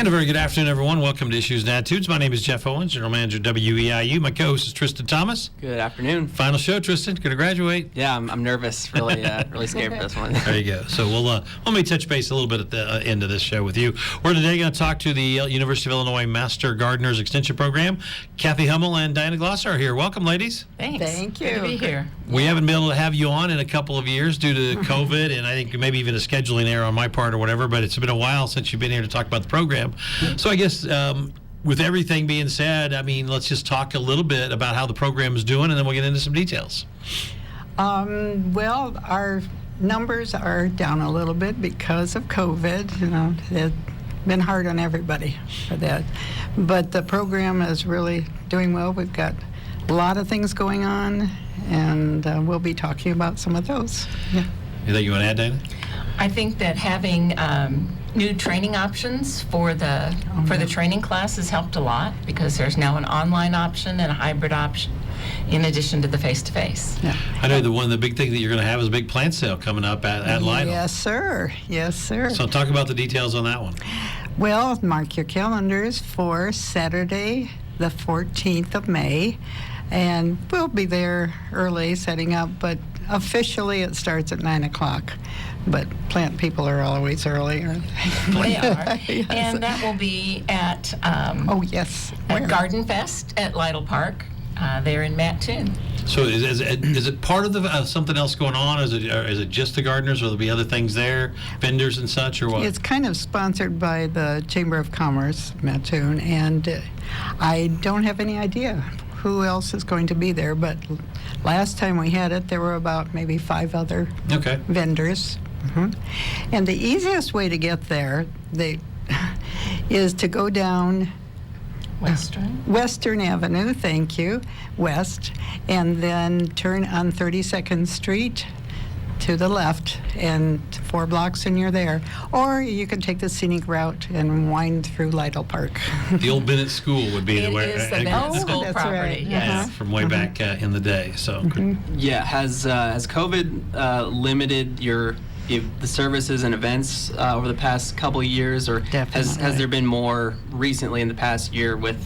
And a very good afternoon, everyone. Welcome to Issues and Attitudes. My name is Jeff Owens, General Manager, WEIU. My co-host is Tristan Thomas. Good afternoon. Final show, Tristan. Going to graduate? Yeah, I'm nervous. Really, really scared for this one. There you go. So let me touch base a little bit at the end of this show with you. We're today going to talk to the University of Illinois Master Gardeners Extension Program. Kathy Hummel and Diana Glosser are here. Welcome, ladies. Thanks. Thank you. Good to be here. We haven't been able to have you on in a couple of years due to COVID, and I think maybe even a scheduling error on my part or whatever, but it's been a while since you've been here to talk about the program. So I guess with everything being said, I mean, let's just talk a little bit about how the program is doing, and then we'll get into some details. Well, our numbers are down a little bit because of COVID. You know, it's been hard on everybody for that. But the program is really doing well. We've got a lot of things going on, and we'll be talking about some of those. Yeah. You think you want to add, Diana? I think that having new training options for the training class has helped a lot, because there's now an online option and a hybrid option in addition to the face-to-face. Yeah. I know the big thing that you're going to have is a big plant sale coming up at Lytle. Yes, sir. Yes, sir. So talk about the details on that one. Well, mark your calendars for Saturday, the 14th of May, and we'll be there early setting up, but officially it starts at 9 o'clock. But plant people are always early, aren't they? They are. Yes. And that will be at, Oh, yes. Where? at Garden Fest at Lytle Park there in Mattoon. So is it part of the something else going on? Is it just the gardeners, or will there be other things there, vendors and such, or what? It's kind of sponsored by the Chamber of Commerce, Mattoon, and I don't have any idea who else is going to be there, but last time we had it, there were about maybe 5 other vendors. And the easiest way to get there is to go down Western Avenue, thank you, west, and then turn on 32nd Street to the left, and 4 blocks and you're there. Or you can take the scenic route and wind through Lytle Park. The old Bennett School would be It is the Bennett School that's property, right. yes. from way back in the day. So Yeah, has COVID limited the services and events over the past couple of years, or has there been more recently in the past year with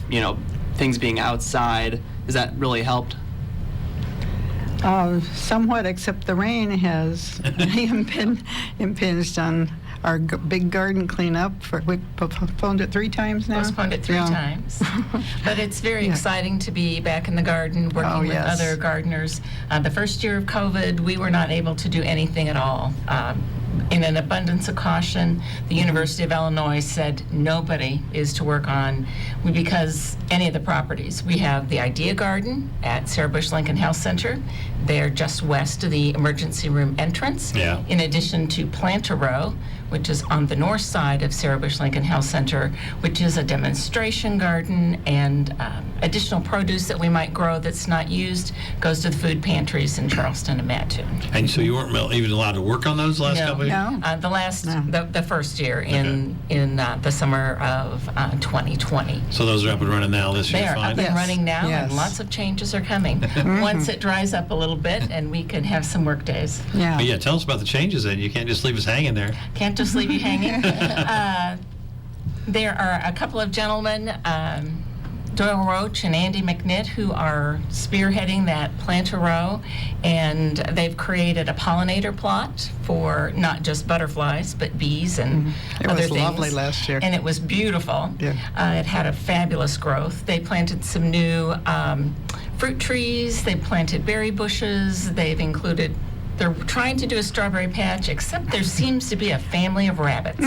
things being outside? Has that really helped? Somewhat, except the rain has impinged on our big garden cleanup. We postponed it 3 times now. Postponed it 3 times. But it's very exciting to be back in the garden working with other gardeners. The first year of COVID, we were not able to do anything at all. In an abundance of caution, the University of Illinois said nobody is to work on because any of the properties. We have the Idea Garden at Sarah Bush Lincoln Health Center. They're just west of the emergency room entrance. Yeah. In addition to Plant a Row, which is on the north side of Sarah Bush Lincoln Health Center, which is a demonstration garden, and additional produce that we might grow that's not used goes to the food pantries in Charleston and Mattoon. And so you weren't even allowed to work on those last couple of years? No. The first year in the summer of 2020. So those are up and running now this year, They are fine? up and running now, Yes. and lots of changes are coming. Once it dries up a little bit and we can have some work days. Yeah. But yeah, tell us about the changes then. You can't just leave us hanging there. Can't just leave you hanging. There are a couple of gentlemen, Doyle Roach and Andy McNitt, who are spearheading that Plant a Row, and they've created a pollinator plot for not just butterflies, but bees and It other was things. lovely last year. And it was beautiful. Yeah. It had a fabulous growth. They planted some new fruit trees. They planted berry bushes. They're trying to do a strawberry patch, except there seems to be a family of rabbits.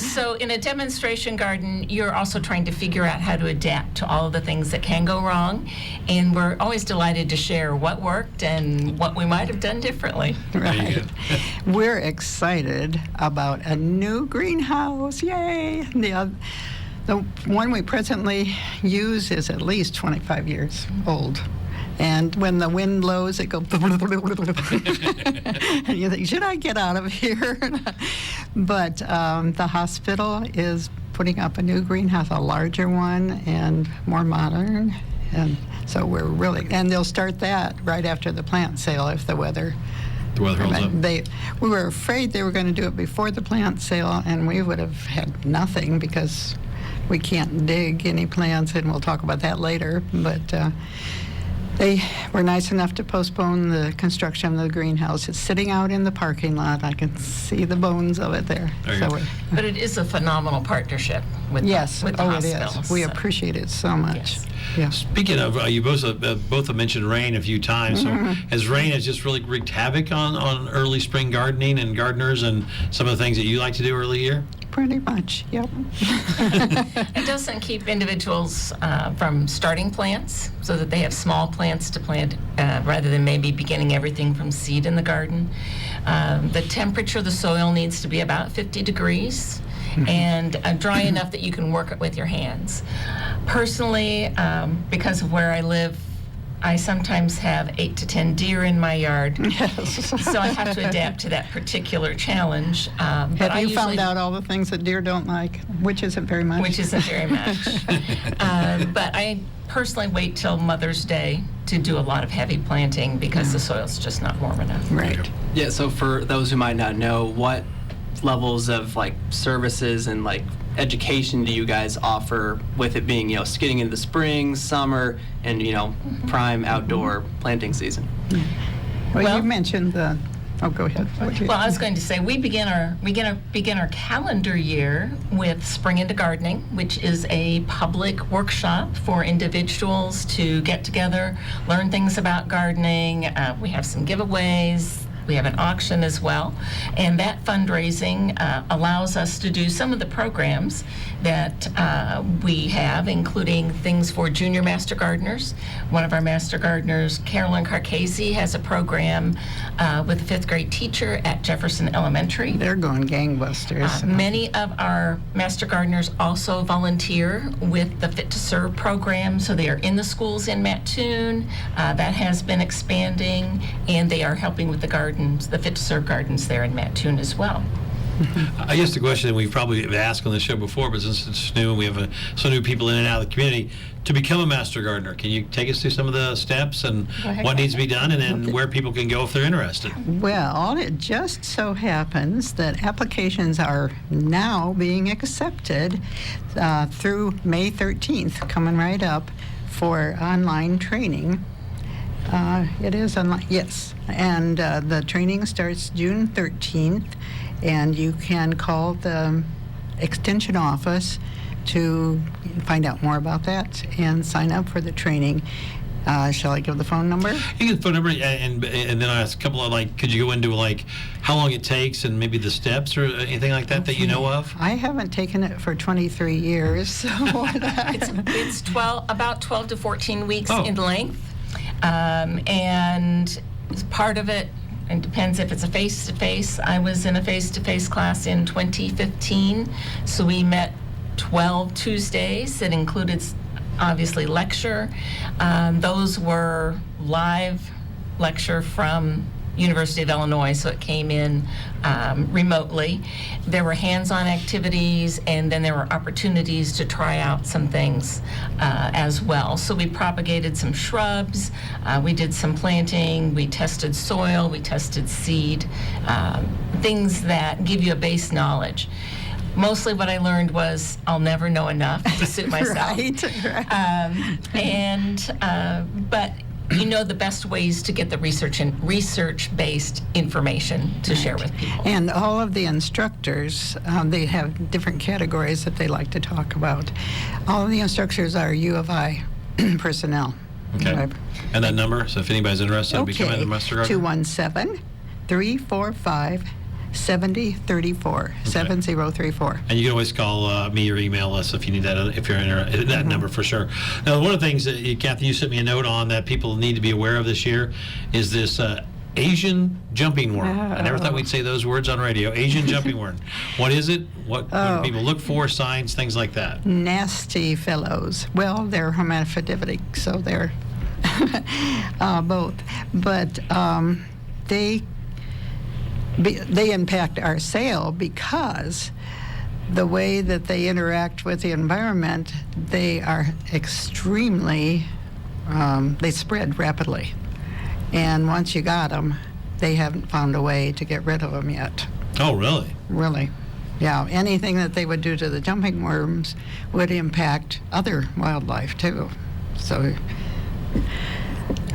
So in a demonstration garden, you're also trying to figure out how to adapt to all of the things that can go wrong. And we're always delighted to share what worked and what we might have done differently. Right. We're excited about a new greenhouse. Yay! The one we presently use is at least 25 years old. And when the wind blows, it goes, and you think, should I get out of here? But the hospital is putting up a new greenhouse, a larger one and more modern. And so and they'll start that right after the plant sale if the weather The weather holds up. We were afraid they were going to do it before the plant sale, and we would have had nothing because we can't dig any plants, and we'll talk about that later. But they were nice enough to postpone the construction of the greenhouse. It's sitting out in the parking lot. I can see the bones of it there. But it is a phenomenal partnership with the hospital. It is. We appreciate it so much. Yes. Yeah. Speaking of, you both have mentioned rain a few times. So has rain just really wreaked havoc on early spring gardening and gardeners and some of the things that you like to do early year? Pretty much, yep. It doesn't keep individuals from starting plants so that they have small plants to plant rather than maybe beginning everything from seed in the garden. The temperature of the soil needs to be about 50 degrees and dry enough that you can work it with your hands. Personally, because of where I live, I sometimes have 8 to 10 deer in my yard, so I have to adapt to that particular challenge. Have you found out all the things that deer don't like, which isn't very much? Which isn't very much. But I personally wait till Mother's Day to do a lot of heavy planting because the soil's just not warm enough. Right. Yeah, so for those who might not know, what levels of like services and like education do you guys offer with it being, getting into the spring, summer, and, prime outdoor planting season? Well, you mentioned the, go ahead. Well, I was going to say we begin our calendar year with Spring into Gardening, which is a public workshop for individuals to get together, learn things about gardening. We have some giveaways. We have an auction as well, and that fundraising allows us to do some of the programs that we have, including things for junior master gardeners. One of our master gardeners, Carolyn Carcasi, has a program with a fifth grade teacher at Jefferson Elementary. They're going gangbusters. Many of our master gardeners also volunteer with the Fit to Serve program, so they are in the schools in Mattoon. That has been expanding, and they are helping with the gardens, the Fit to Serve gardens there in Mattoon as well. I guess the question we've probably asked on the show before, but since it's new and we have some new people in and out of the community, to become a master gardener, can you take us through some of the steps and what needs to be done and then where people can go if they're interested? Well, it just so happens that applications are now being accepted through May 13th, coming right up, for online training. It is online, yes. And the training starts June 13th, and you can call the extension office to find out more about that and sign up for the training. Shall I give the phone number? You get the phone number, and then I ask a couple of, could you go into, how long it takes and maybe the steps or anything like that that you know of? I haven't taken it for 23 years, so... It's about 12 to 14 weeks in length. And part of it, it depends if it's a face-to-face. I was in a face-to-face class in 2015, so we met 12 Tuesdays. It included, obviously, lecture. Those were live lecture from University of Illinois, so it came in remotely. There were hands-on activities, and then there were opportunities to try out some things as well. So we propagated some shrubs, we did some planting, we tested soil, we tested seed, things that give you a base knowledge. Mostly what I learned was I'll never know enough to suit myself. But you know the best ways to get the research-based information to share with people. And all of the instructors, they have different categories that they like to talk about. All of the instructors are U of I personnel. Okay. And that number, so if anybody's interested in becoming a master gardener? 217-345-7034, 7034. And you can always call me or email us if you need that, if you're interested in that number for sure. Now, one of the things that, Kathy, you sent me a note on that people need to be aware of this year is this Asian jumping worm. I never thought we'd say those words on radio. Asian jumping worm. What is it? What do people look for? Signs, things like that. Nasty fellows. Well, they're hermaphroditic, so they're both. But they impact our sale because the way that they interact with the environment, they are extremely, they spread rapidly. And once you got them, they haven't found a way to get rid of them yet. Oh, really? Really. Yeah, anything that they would do to the jumping worms would impact other wildlife too. So,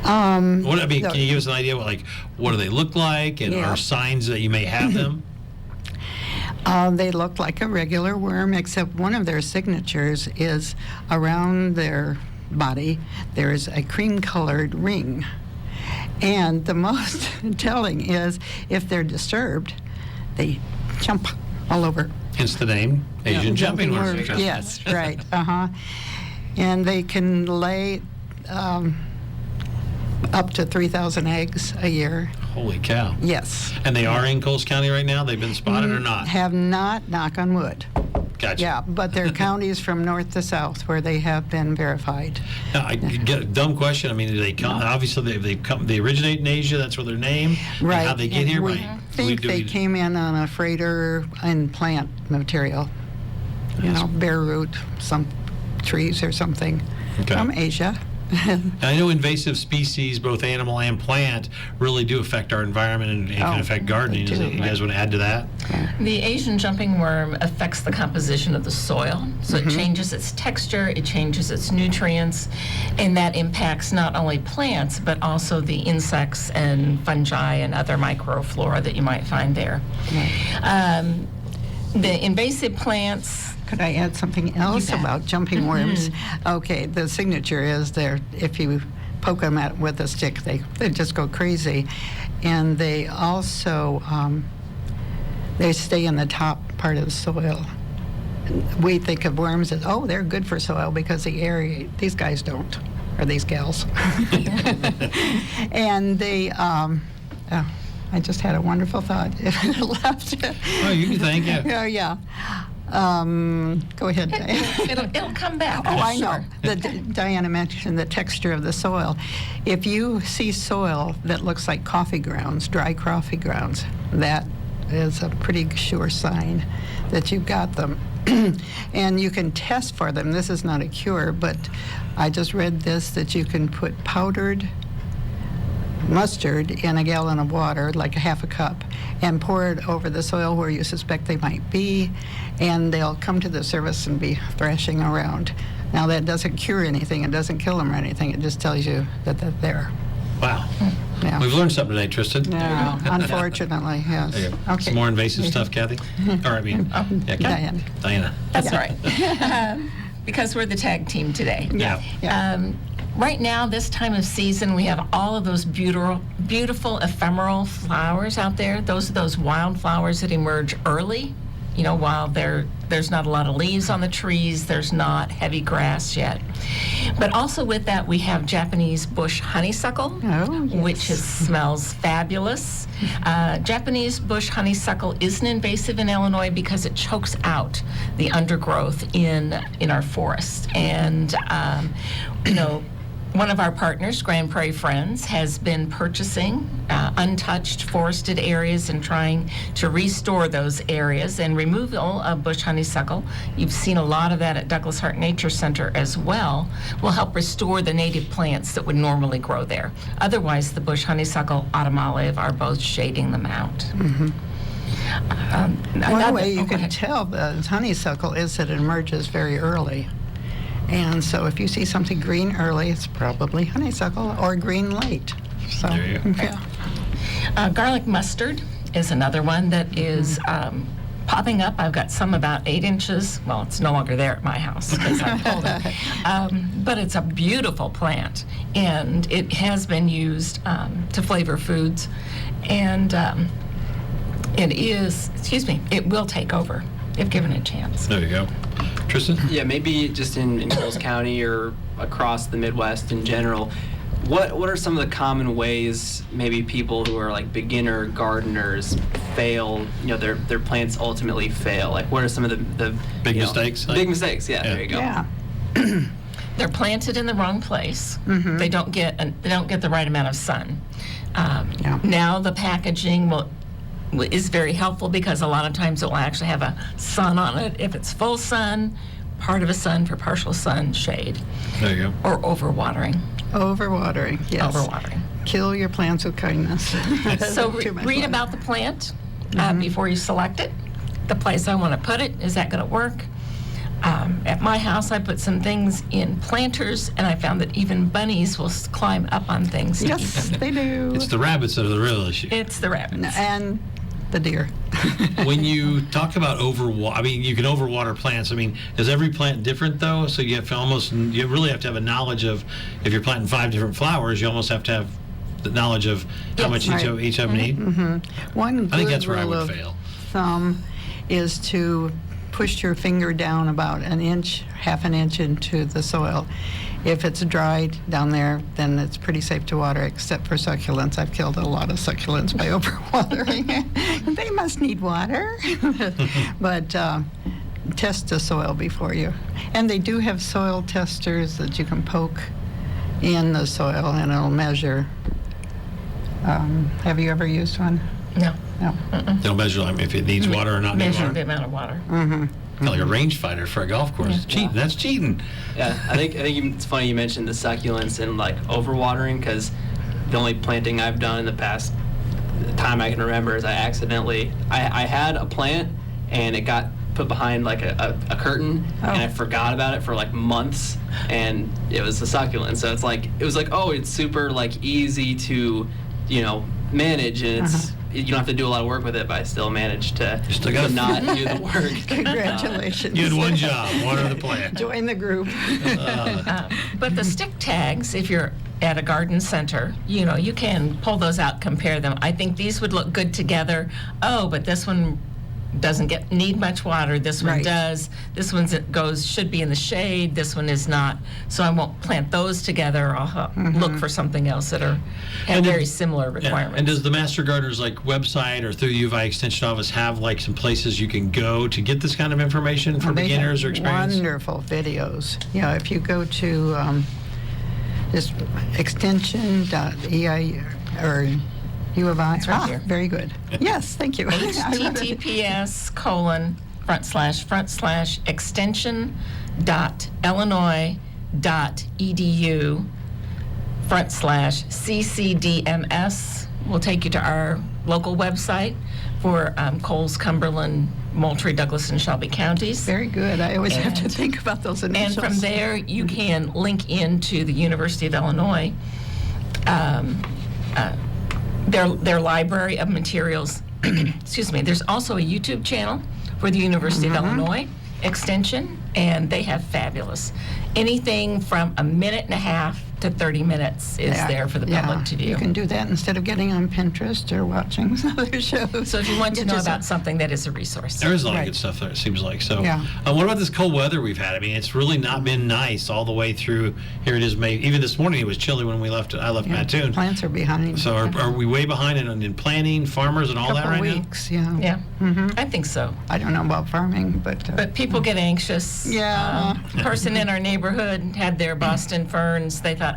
Can you give us an idea what do they look like, and Yeah. are signs that you may have them? they look like a regular worm, except one of their signatures is around their body. There is a cream-colored ring. And the most telling is if they're disturbed, they jump all over. Hence the name, Asian jumping worm. worm. Yes, right. And they can lay up to 3,000 eggs a year. Holy cow. Yes. And they are in Coles County right now? They've been spotted or not? Have not, knock on wood. Gotcha. Yeah, but there are counties from north to south where they have been verified. Now, I get a dumb question. I mean, do they come? Obviously, they originate in Asia. That's where their name. Right. And how they get here? We Right. think they came in on a freighter and plant material. You know, bare root, some trees or something Okay. from Asia. I know invasive species, both animal and plant, really do affect our environment and can affect gardening. they do. You guys want to add to that? The Asian jumping worm affects the composition of the soil, so it changes its texture, it changes its nutrients, and that impacts not only plants, but also the insects and fungi and other microflora that you might find there. The invasive plants. Could I add something else bet. about jumping worms? Okay, the signature is there. If you poke them with a stick, they just go crazy. And they also, they stay in the top part of the soil. We think of worms as, oh, they're good for soil because they aerate. These guys don't, or these gals. And they, I just had a wonderful thought. If it left. Oh, you can thank you. Oh, yeah. Go ahead, Diana. It'll come back. Oh, I'm I sure. know. Diana mentioned the texture of the soil. If you see soil that looks like coffee grounds, dry coffee grounds, that is a pretty sure sign that you've got them. And you can test for them. This is not a cure, but I just read this, that you can put powdered mustard in a gallon of water, like a half a cup, and pour it over the soil where you suspect they might be, and they'll come to the service and be thrashing around. Now, that doesn't cure anything. It doesn't kill them or anything. It just tells you that they're there. Wow. Yeah. We've learned something today, Tristan. Yeah, unfortunately, yes. There you go. Okay. Some more invasive stuff, Kathy? Or, I mean, yeah, Diana. Diana. That's right. Because we're the tag team today. Yeah. Yeah. Right now, this time of season, we have all of those beautiful ephemeral flowers out there. Those are those wildflowers that emerge early, you know, while there's not a lot of leaves on the trees, there's not heavy grass yet. But also with that, we have Japanese bush honeysuckle, Oh, yes. which smells fabulous. Japanese bush honeysuckle isn't invasive in Illinois because it chokes out the undergrowth in our forests. And, you know, one of our partners, Grand Prairie Friends, has been purchasing untouched forested areas and trying to restore those areas, and removal of bush honeysuckle, you've seen a lot of that at Douglas Hart Nature Center as well, will help restore the native plants that would normally grow there. Otherwise, the bush honeysuckle, autumn olive are both shading them out. One way you can tell the honeysuckle is that it emerges very early. And so if you see something green early, it's probably honeysuckle, or green late. So, There you go. yeah. Garlic mustard is another one that is popping up. I've got some about 8 inches. Well, it's no longer there at my house because I pulled it. But it's a beautiful plant, and it has been used to flavor foods. And it will take over if given a chance. There you go. Tristan? Yeah, maybe just in Coles County or across the Midwest in general, what are some of the common ways maybe people who are like beginner gardeners fail, you know, their plants ultimately fail? Like, what are some of the Big you know, mistakes? Big mistakes, yeah, there you go. Yeah. They're planted in the wrong place. They don't get the right amount of sun. Yeah. Now the packaging is very helpful because a lot of times it will actually have a sun on it. If it's full sun, part of a sun for partial sun shade, There you go. or overwatering. Overwatering, yes. Overwatering. Kill your plants with kindness. So Too much read water. about the plant before you select it. The place I want to put it, is that going to work? At my house, I put some things in planters, and I found that even bunnies will climb up on things to eat Yes, them. they do. It's the rabbits that are the real issue. It's the rabbits. And the deer. When you talk about overwater, I mean, you can overwater plants. I mean, is every plant different though? So you have to you really have to have a knowledge of, if you're planting 5 different flowers, you almost have to have the knowledge of how much Right. each of them need. One I think good that's where I rule would of fail. thumb is to push your finger down about an inch, half an inch into the soil. If it's dried down there, then it's pretty safe to water, except for succulents. I've killed a lot of succulents by overwatering. They must need water. But test the soil before you. And they do have soil testers that you can poke in the soil, and it'll measure. Have you ever used one? No. No. They'll measure like if it needs water or not need Measure water. the amount of water. Kind of like a rangefinder for a golf course. Cheating. That's cheating. Yeah, I think it's funny you mentioned the succulents and like overwatering, because the only planting I've done in the past time I can remember is I had a plant and it got put behind like a curtain, and I forgot about it for like months, and it was a succulent. So it was like, oh, it's super like easy to, manage, and it's you don't have to do a lot of work with it, but I still managed to not do the work. Congratulations. You had one job, water the plant. Join the group. But the stick tags, if you're at a garden center, you can pull those out, compare them. I think these would look good together. Oh, but this one doesn't need much water. This one Right. does. This one should be in the shade. This one is not. So I won't plant those together. I'll look for something else that have very similar Yeah. requirements. And does the Master Gardener's website or through the UVI Extension Office have some places you can go to get this kind of information for They beginners have or experienced? wonderful videos. If you go to this extension.ei or U of I. It's right here. Very good. Yes, thank you. https://extension.illinois.edu/ccdms will take you to our local website for Coles, Cumberland, Moultrie, Douglas, and Shelby counties. Very good. I always have to And- think about those And initials. from there, you can link into the University of Illinois, their library of materials. Excuse me. There's also a YouTube channel for the University of Illinois Extension, and they have fabulous. Anything from a minute and a half to 30 minutes is there for the public to view. You can do that instead of getting on Pinterest or watching some other shows. So if you want to Get know yourself- about something, that is a resource. There is a lot of Right. good stuff there, it seems like. So, Yeah. What about this cold weather we've had? I mean, it's really not been nice all the way through. Here it is, May. Even this morning, it was chilly when we left. I left Mattoon. Plants are behind. So, are we way behind in planting, farmers, and all that Couple right weeks, yeah. Yeah, I think so. I don't know about farming, but But people get anxious. Yeah. Person in our neighborhood had their Boston ferns. They thought,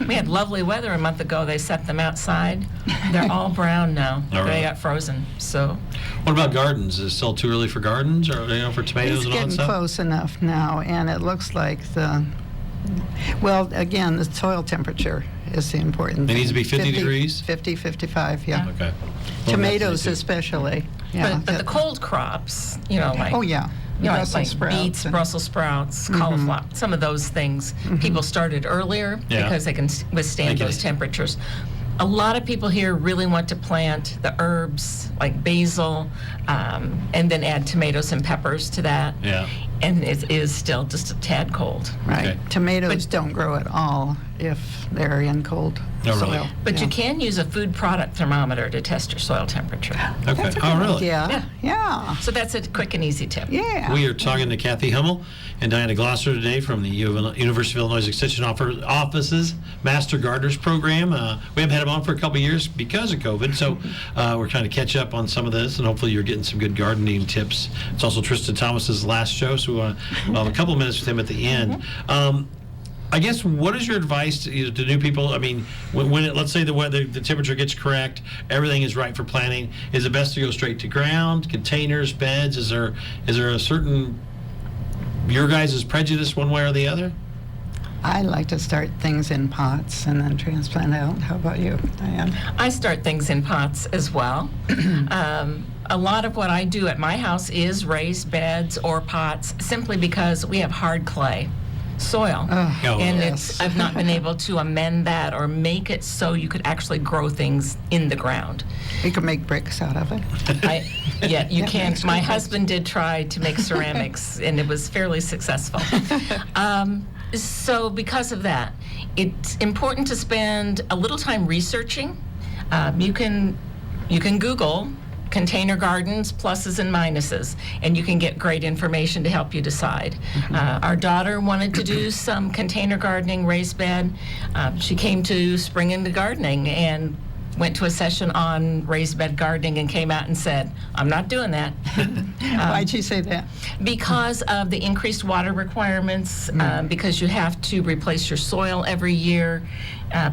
we had lovely weather a month ago. They set them outside. They're all brown now. All right. They got frozen. So What about gardens? Is it still too early for gardens, or for tomatoes it's and all that getting stuff? close enough now, and it looks like again, the soil temperature is the important It thing. needs to be 50 degrees? 50, 55, yeah. Okay. Tomatoes especially, yeah. but the cold crops, like Oh, yeah. Brussels sprouts beets, and- Brussels sprouts, cauliflower, some of those things. People started earlier Yeah. because they can withstand get those it. temperatures. A lot of people here really want to plant the herbs like basil, and then add tomatoes and peppers to that. Yeah. And it is still just a tad cold. Right. Okay. Tomatoes don't grow at all if they're in cold Oh, really? soil. But yeah. you can use a food product thermometer to test your soil temperature. Okay. That's a Oh, good really? idea. Yeah. So that's a quick and easy tip. Yeah. We are talking to Kathy Hummel and Diana Glosser today from the University of Illinois Extension Office's Master Gardeners Program. We haven't had them on for a couple of years because of COVID, so we're trying to catch up on some of this, and hopefully you're getting some good gardening tips. It's also Tristan Thomas's last show, so we'll have a couple of minutes with him at the end. I guess, what is your advice to new people? I mean, let's say the weather, the temperature gets correct, everything is right for planting. Is it best to go straight to ground, containers, beds? Is there a certain, your guys' prejudice one way or the other? I like to start things in pots and then transplant out. How about you, Diane? I start things in pots as well. A lot of what I do at my house is raised beds or pots, simply because we have hard clay soil. Oh, And yes. I've not been able to amend that or make it so you could actually grow things in the ground. You can make bricks out of it. Yeah, you That can't. makes My good husband did try to make ceramics, and it was fairly successful. So because of that, it's important to spend a little time researching. You can Google container gardens, pluses and minuses, and you can get great information to help you decide. Our daughter wanted to do some container gardening, raised bed. She came to Spring into Gardening and went to a session on raised bed gardening and came out and said, I'm not doing that. Why'd she say that? Because of the increased water requirements, because you have to replace your soil every year,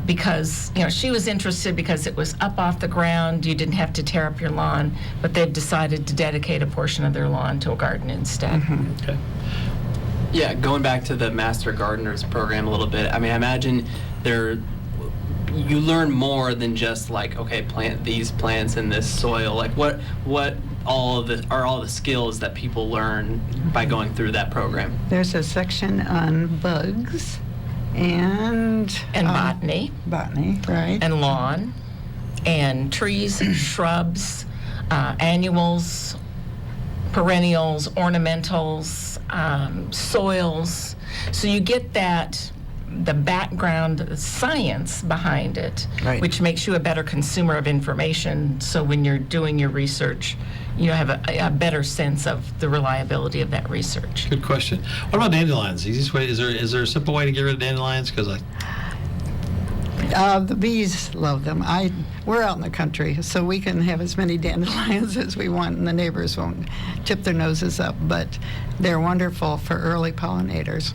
because she was interested because it was up off the ground, you didn't have to tear up your lawn, but they've decided to dedicate a portion of their lawn to a garden instead. Okay. Yeah, going back to the Master Gardeners program a little bit, I mean, I imagine you learn more than just like, okay, plant these plants in this soil. Like what all the skills that people learn by going through that program? There's a section on bugs and Botany. Botany, right? And lawn, and trees, shrubs, annuals, perennials, ornamentals, soils. So you get the background science behind it, Right. which makes you a better consumer of information. So when you're doing your research, you have a better sense of the reliability of that research. Good question. What about dandelions? Easiest way, is there a simple way to get rid of dandelions? Because The bees love them. We're out in the country, so we can have as many dandelions as we want, and the neighbors won't tip their noses up. But they're wonderful for early pollinators.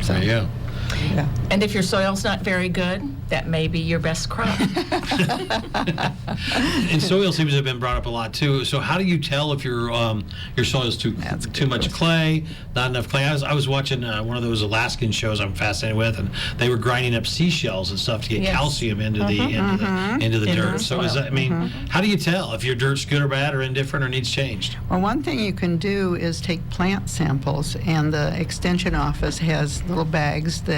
So, there you go. yeah. And if your soil's not very good, that may be your best crop. And soil seems to have been brought up a lot too. So how do you tell if your soil is too much clay, not enough clay? I was watching one of those Alaskan shows I'm fascinated with, and they were grinding up seashells and stuff to get Yes. calcium into the dirt. So is that, how do you tell if your dirt's good or bad or indifferent or needs changed? Well, one thing you can do is take plant samples, and the extension office has little bags that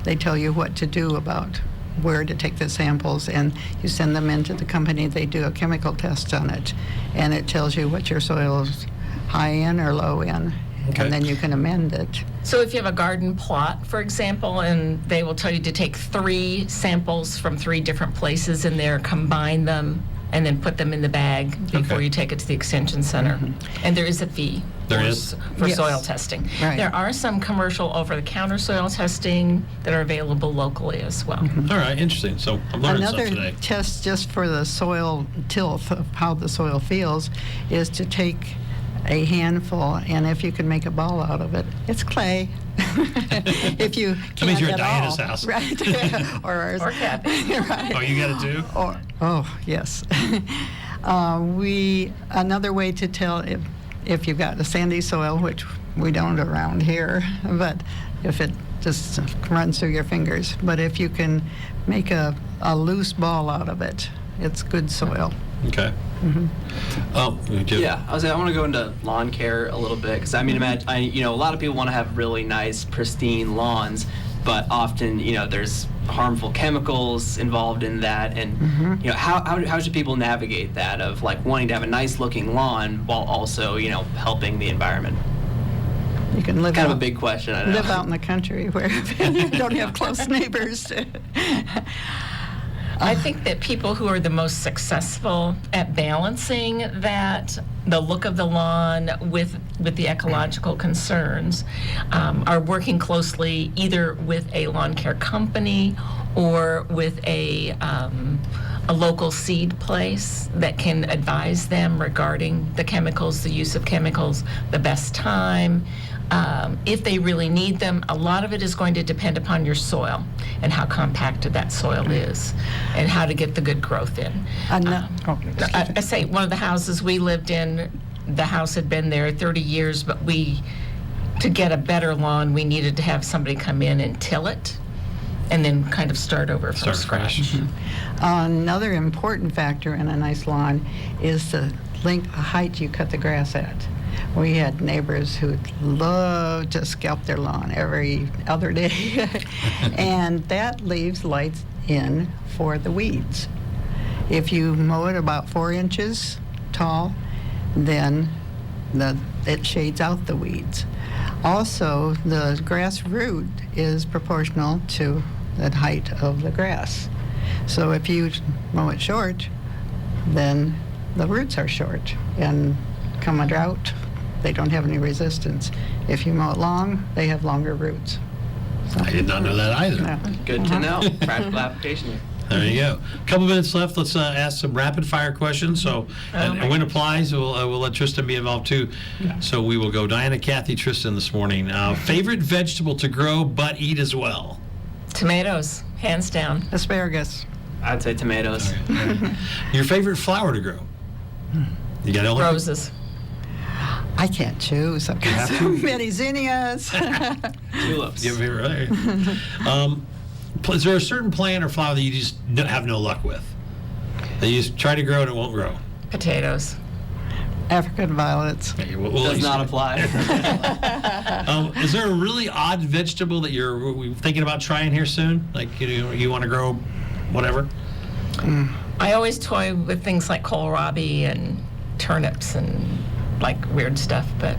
they tell you what to do about where to take the samples, and you send them into the company. They do a chemical test on it, and it tells you what your soil is high in or low in, Okay. and then you can amend it. So if you have a garden plot, for example, and they will tell you to take 3 samples from 3 different places in there, combine them, and then put them in the bag before Okay. you take it to the extension center. And there is a fee There is? for Yes. soil testing. Right. There are some commercial over-the-counter soil testing that are available locally as well. All right, interesting. So I'm learning stuff Another today. test just for the soil tilth of how the soil feels is to take a handful, and if you can make a ball out of it, it's clay. If you can't That means you're at at Diana's all, house. right? Or ours. Or Kathy. Right. Oh, you got it too? Oh, yes. Another way to tell if you've got a sandy soil, which we don't around here, but if it just runs through your fingers, but if you can make a loose ball out of it, it's good soil. Okay. Oh, Yeah, I want to go into lawn care a little bit because I mean, a lot of people want to have really nice, pristine lawns, but often, there's harmful chemicals involved in that, and how should people navigate that of like wanting to have a nice looking lawn while also helping the environment? You can live Kind of out, a big question. I know. live out in the country where you don't have close neighbors. I think that people who are the most successful at balancing the look of the lawn with the ecological concerns, are working closely either with a lawn care company or with a local seed place that can advise them regarding the chemicals, the use of chemicals, the best time. If they really need them, a lot of it is going to depend upon your soil and how compacted that soil is and how to get the good growth in. I say one of the houses we lived in, the house had been there 30 years, but we to get a better lawn, we needed to have somebody come in and till it, and then kind of start over from Start scratch. fresh. Another important factor in a nice lawn is the height you cut the grass at. We had neighbors who loved to scalp their lawn every other day, and that leaves lights in for the weeds. If you mow it about 4 inches tall, then it shades out the weeds. Also, the grass root is proportional to the height of the grass. So if you mow it short, then the roots are short, and come a drought, they don't have any resistance. If you mow it long, they have longer roots. So, I did not know that either. yeah. Good to know. Practical application here. There you go. A couple minutes left. Let's ask some rapid fire questions. So, and when applies, we'll let Tristan be involved too. So we will go Diana, Kathy, Tristan this morning. Favorite vegetable to grow but eat as well? Tomatoes, hands down. Asparagus. I'd say tomatoes. Your favorite flower to grow? You got all Roses. I can't choose. I've got have so many zinnias. Tulips. Give me right. Is there a certain plant or flower that you just have no luck with? That you just try to grow and it won't grow? Potatoes. African violets. Okay, we'll Does not apply. Is there a really odd vegetable that you're thinking about trying here soon? Like you want to grow whatever? I always toy with things like kohlrabi and turnips and like weird stuff, but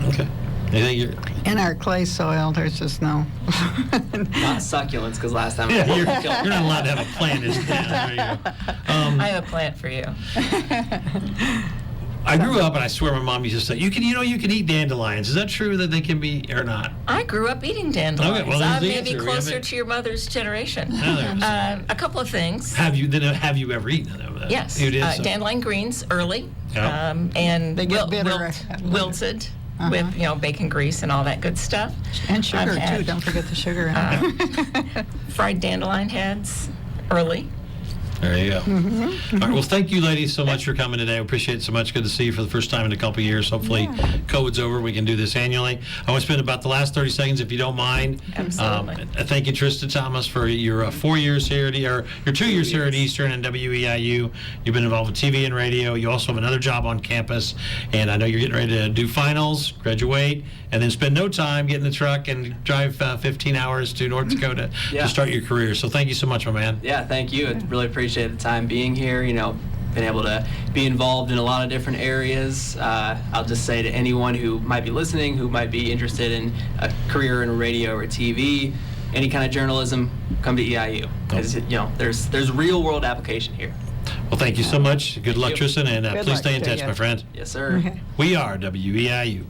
Okay. Anything you're... In our clay soil, there's just no. Not succulents, because last time Yeah, I you're killed not allowed to have a plant. There you go. I have a plant for you. I grew up, and I swear my mom used to say, you can eat dandelions. Is that true that they can be or not? I grew up eating dandelions. Okay, well, there's the Maybe answer. We closer haven't- to your mother's generation. No, there's- A couple of things. Have you ever eaten them? Yes, You did. So. dandelion greens early, Yeah. and They get bitter. wilted with bacon grease and all that good stuff. And sugar, I've had, too. Don't forget the sugar in it. fried dandelion heads early. There you go. All right. Well, thank you, ladies, so much for coming today. I appreciate it so much. Good to see you for the first time in a couple of years. Hopefully, COVID's over. We can do this annually. I want to spend about the last 30 seconds, if you don't mind. Absolutely. Thank you, Tristan Thomas, for your 4 years here, or your 2 years here at Eastern and WEIU. You've been involved with TV and radio. You also have another job on campus, and I know you're getting ready to do finals, graduate, and then spend no time, get in the truck, and drive 15 hours to North Dakota to start your career. So thank you so much, my man. Yeah, thank you. I really appreciate the time being here. Been able to be involved in a lot of different areas. I'll just say to anyone who might be listening, who might be interested in a career in radio or TV, any kind of journalism, come to EIU. Because there's real world application here. Well, thank you so much. Good luck, you. Tristan, and Good please luck stay in to touch, you. my friend. Yes, sir. We are WEIU.